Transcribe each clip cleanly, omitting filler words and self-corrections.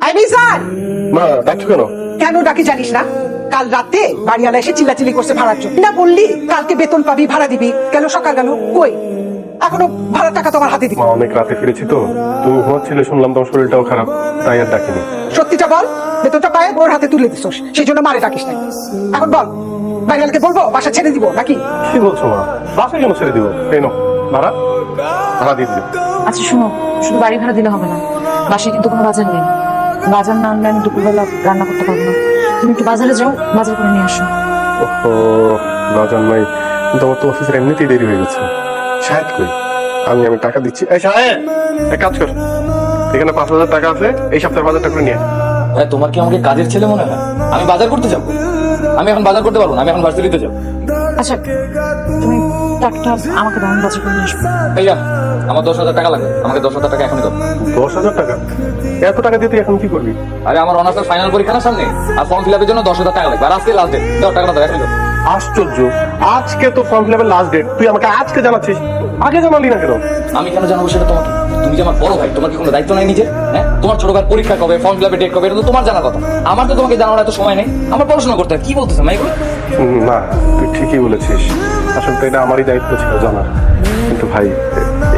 I Mizan, মা ডাকছো কেন? কেন ডাকি জানিস না? কাল রাতে বাড়িওয়ালা এসে চিল্লাচিল্লি করছে ভাড়ার জন্য। না বললি কালকে বেতন পাবি, ভাড়া দিবি, গেল সকাল গেল, কই এখনো ভাড়ার টাকা তোমার হাতে দিবি। মা অনেক রাতে ফিরেছি তো, তুমি ঘুমাচ্ছিলে, শুনলাম তোমার শরীরটাও খারাপ, তাই আর ডাকিনি। সত্যিটা বল, বেতনটা পায়ে ওর হাতে তুলে দিছোস, সেই জন্য মারে ডাকিস না। এখন বল, বাড়িওয়ালাকে বলবো বাসা ছেড়ে দিব নাকি? কি বলছো মা? বাসা কেন ছেড়ে দিব? এই নাও ভাড়া, ভাড়া দিয়ে দিও। আচ্ছা শোনো, শুধু বাড়ি ভাড়া দিলে হবে না, বাসায় কিন্তু কোনো বাজার নেই। বাজার না আনলে আমি দুপুরবেলা রান্না করতে পারবো না। তুমি একটু বাজারে যাও, বাজার করে নিয়ে আসো। ওহো, বাজার নাই, কিন্তু আমার তো অফিসের এমনিতেই দেরি হয়ে গেছে। শাহেদ কই? আমি টাকা দিচ্ছি। এই শাহেদ, এক কাজ কর, এখানে 5,000 টাকা আছে, এই সপ্তাহের বাজারটা করে নিয়ে আয়। ভাই তোমার কি আমাকে কাজের ছেলে মনে হয়? আমি বাজার করতে যাবো? আমি এখন বাজার করতে পারবো না, আমি এখন ভার্সিটিতে যাবো। আচ্ছা তুমি টাকাটা আমাকে দাও, আমি বাজার করে নিয়ে আসবো। ভাইয়া আমার 10,000 টাকা লাগবে, আমাকে 10,000 টাকা এখনই দাও। 10,000 টাকা? এত টাকা দিয়ে তুই এখন কি করবি? আরে আমার অনার্সের ফাইনাল পরীক্ষা না সামনে, আর ফর্ম ফিল আপের জন্য 10,000 টাকা লাগবে, আর আজকে লাস্ট ডেট। দাও টাকাটা দাও, এখনই দাও। আশ্চর্য, আজকে তো ফর্ম ফিল আপের লাস্ট ডেট, তুই আমাকে আজকে জানাচ্ছিস, আগে জানালি না কেন? আমি কেন জানাবো সেটা তোমাকে? তুমি যে আমার বড় ভাই, তোমার কি কোনো দায়িত্ব নাই নিজের? হ্যাঁ, তোমার ছোট ভাই পরীক্ষা কবে, ফর্ম ফিল আপের ডেট কবে, এটা তো তোমার জানার কথা। আমার তো তোমাকে জানানোর এত সময় নেই, আমার পড়াশোনা করতে হয়। কি বলতেছো মাইগুলো? না, তুই ঠিকই বলেছিস, আসলে তো এটা আমারই দায়িত্ব ছিল জানার। কিন্তু ভাই,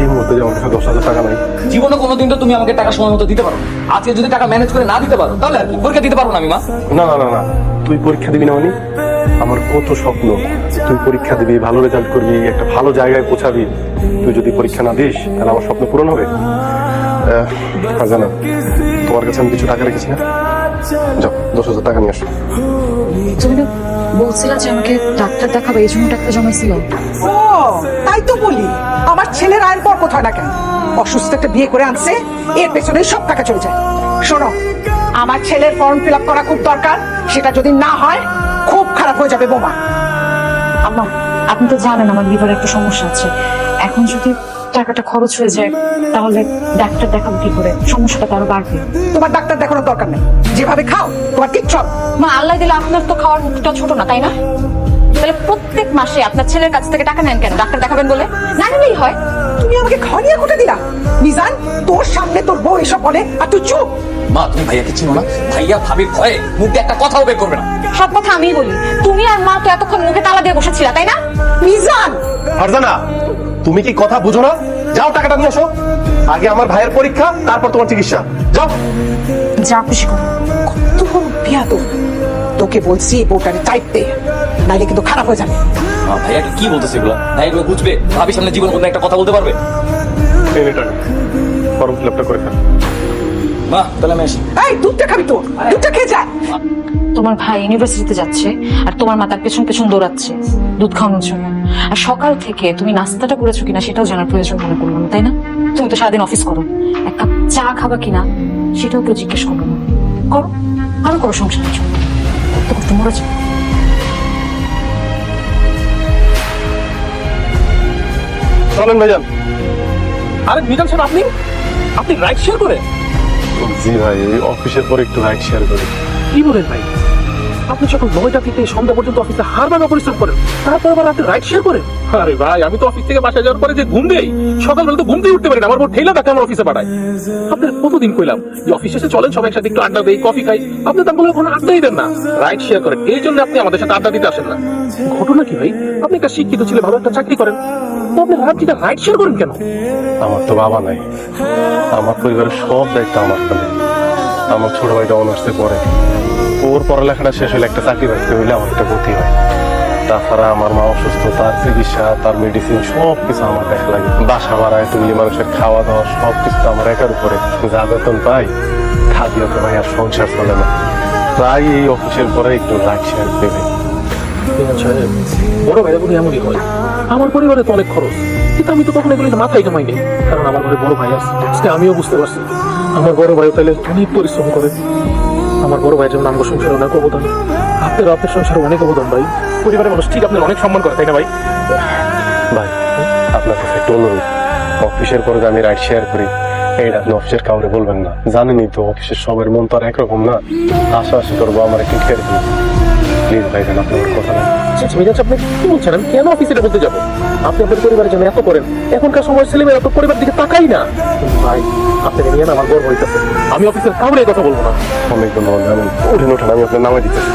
এই মুহূর্তে যে আমার কাছে 10,000 টাকা নাই। জীবনে কোনোদিন তো তুমি আমাকে টাকা সময় মতো দিতে পারো। আজকে যদি টাকা ম্যানেজ করে না দিতে পারো, তাহলে আর কি, পরীক্ষা দিতে পারবো না আমি মা। না না না না, তুই পরীক্ষা দিবি না মানে? আমার কত স্বপ্ন, তুই পরীক্ষা দিবি, ভালো রেজাল্ট করবি, একটা ভালো জায়গায় পৌঁছাবি। তুই যদি পরীক্ষা না দিস, তাহলে আমার স্বপ্ন পূরণ হবে? জানা, তোমার কাছে আমি কিছু টাকা রেখেছি না, যাও 10,000 টাকা নিয়ে আসো। তুমি তো বলছিলা যে আমাকে ডাক্তার দেখাবে, এই জন্য টাকা জমাইছিল। ও তাই তো বলি, আমার ছেলের আয়ের পর কোথায় না কেন, অসুস্থ একটা বিয়ে করে আনছে, এর পেছনে সব টাকা চলে যায়। শোনো, আমার ছেলের ফর্ম ফিল আপ করা খুব দরকার, সেটা যদি না হয় খুব খারাপ হয়ে যাবে বোমা। আম্মা আপনি তো জানেন আমার লিভারে একটা সমস্যা আছে, এখন যদি টাকাটা খরচ হয়ে যায় তাহলে ডাক্তার দেখাবো কি করে, সমস্যাটা তো আরো বাড়বে। তোমার ডাক্তার দেখানোর দরকার নেই, যেভাবে খাও তোমার কিচ্ছু হবে না। মা আল্লাহ দিলে আপনার তো খাওয়ার মুখটা ছোট না, তাই না? তাহলে প্রত্যেক মাসে আপনার ছেলের কাছ থেকে টাকা নেন কেন? ডাক্তার দেখাবেন বলে? না নিলেই হয়। তুমি আমাকে খাওয়ানিয়া ঘটে দিলা মিজান, তোর সামনে তোর বউ এসব বলে আর তুই চুপ। মা তুমি ভাইয়াকে চিনো না? ভাইয়া ভাবির ভয়ে মুখ দিয়ে একটা কথাও বের করবে না। সব কথা আমিই বলি, তুমি আর মা তো এতক্ষণ মুখে তালা দিয়ে বসেছিলা, তাই না? মিজান, ফারজানা, তুমি কি কথা বুঝো না? যাও টাকাটা নিয়ে আসো, আগে আমার ভাইয়ের পরীক্ষা, তারপর তোমার চিকিৎসা। যাও। যা খুশি করো। কত বড় বিয়াদব, তোকে বলছি বউটারে টাইট দে, নাইলে কিন্তু খারাপ হয়ে যাবে। মা ভাইয়াকে কি বলতেছে এগুলা? ভাই এগুলো বুঝবে? ভাবির সামনে জীবন কোনো একটা কথা বলতে পারবে? এই নে টাকা, ফর্ম ফিল আপটা করে ফেল। মা তাহলে আমি আসি। এই দুধটা খাবি তো, দুধটা খেয়ে যা। তোমার ভাই ইউনিভার্সিটিতে যাচ্ছে আর তোমার মা তার পেছন পেছন দৌড়াচ্ছে দুধ খাওয়ানোর জন্য, আর সকাল থেকে তুমি নাস্তাটা করেছো কিনা সেটাও জানার প্রয়োজন মনে করলো না, তাই না? তুমি তো সারাদিন অফিস করো, এক কাপ চা খাবা কিনা সেটাও কেউ জিজ্ঞেস করলো না। করো, আরো করো সংসারের জন্য, করতে করতে মরে যাও। চলেন ভাইজান। আরে মিজান সাহেব, আপনি রাইড শেয়ার করেন? জি ভাই, এই অফিসের পর একটু রাইড শেয়ার করি। কি বলেন ভাই? আপনি সকাল 9টা থেকে সন্ধ্যা পর্যন্ত অফিসে হার ভাঙা পরিশ্রম করেন, তারপর আবার রাতে রাইড শেয়ার করেন? আরে ভাই, আমি তো অফিস থেকে বাসায় যাওয়ার পরে যে ঘুম দেই, সকালবেলা তো ঘুম দিয়ে উঠতে পারি না, আমার বড় ঠেলা তাকে আমার অফিসে পাঠায়। আপনার কতদিন কইলাম যে অফিসে এসে চলেন সবাই একসাথে একটু আড্ডা দেই, কফি খাই, আপনি তো বলে কোনো আড্ডাই দেন না, রাইড শেয়ার করেন। এই জন্য আপনি আমাদের সাথে আড্ডা দিতে আসেন না। ঘটনা কি ভাই? আপনি একটা শিক্ষিত ছেলে, ভালো একটা চাকরি করেন, তো আপনি রাত্রিটা রাইড শেয়ার করেন কেন? আমার তো বাবা নাই, আমার পরিবারের সব দায়িত্ব আমার কাঁধে। আমার ছোট ভাইটা অনার্সে পড়ে, ওর পড়ালেখাটা শেষ হলে একটা চাকরি বাকরি হইলে আমার একটা গতি হয়। তাছাড়া আমার মা অসুস্থ, তার চিকিৎসা, তার মেডিসিন সব কিছু আমার দেখা লাগে। বাসা ভাড়ায় তুমি মানুষের খাওয়া দাওয়া সব কিছু আমার একার উপরে। যা বেতন পাই তা দিয়ে তো ভাই আর সংসার চলে না, তাই এই অফিসের পরে একটু রাইড শেয়ার দেবে। মিজান সাহেব, বড় ভাইরা বলে এমনই হয়। আমার পরিবারে তো অনেক খরচ, কিন্তু আমি তো কখনো এগুলো মাথায় জমাইনি, কারণ আমার ঘরে বড় ভাই আছে। আজকে আমিও বুঝতে পারছি আমার বড় ভাই তাহলে অনেক পরিশ্রম করে। আমার বড় ভাই যেমন আমার সংসারে অনেক অবদান, আপনার সংসারে অনেক অবদান ভাই। পরিবারের মানুষ ঠিক আপনার অনেক সম্মান করে, তাই না ভাই? ভাই আপনার কাছে একটা অনুরোধ, অফিসের পরে যে আমি রাইড শেয়ার করি এইটা আপনি অফিসের কাউরে বলবেন না। জানেনই তো অফিসের সবের মন তো আর একরকম না। আশা করবো আমার একটু খেয়াল দিন। প্লিজ ভাইজান আপনার কথা না। মিরাজ, আপনি কি বলছেন? আমি কেন অফিসে এটা বলতে যাবো? আপনি আপনার পরিবারের জন্য এত করেন, এখনকার সময় ছেলেমেয়েরা তো পরিবার দিকে তাকাই না। কিন্তু ভাই, আপনাকে নিয়ে না আমার গর্ব হইতেছে। আমি অফিসের কাউরে এই কথা বলবো না। অনেক ধন্যবাদ, আমি উঠেন আমি আপনার নামে দিতেছি।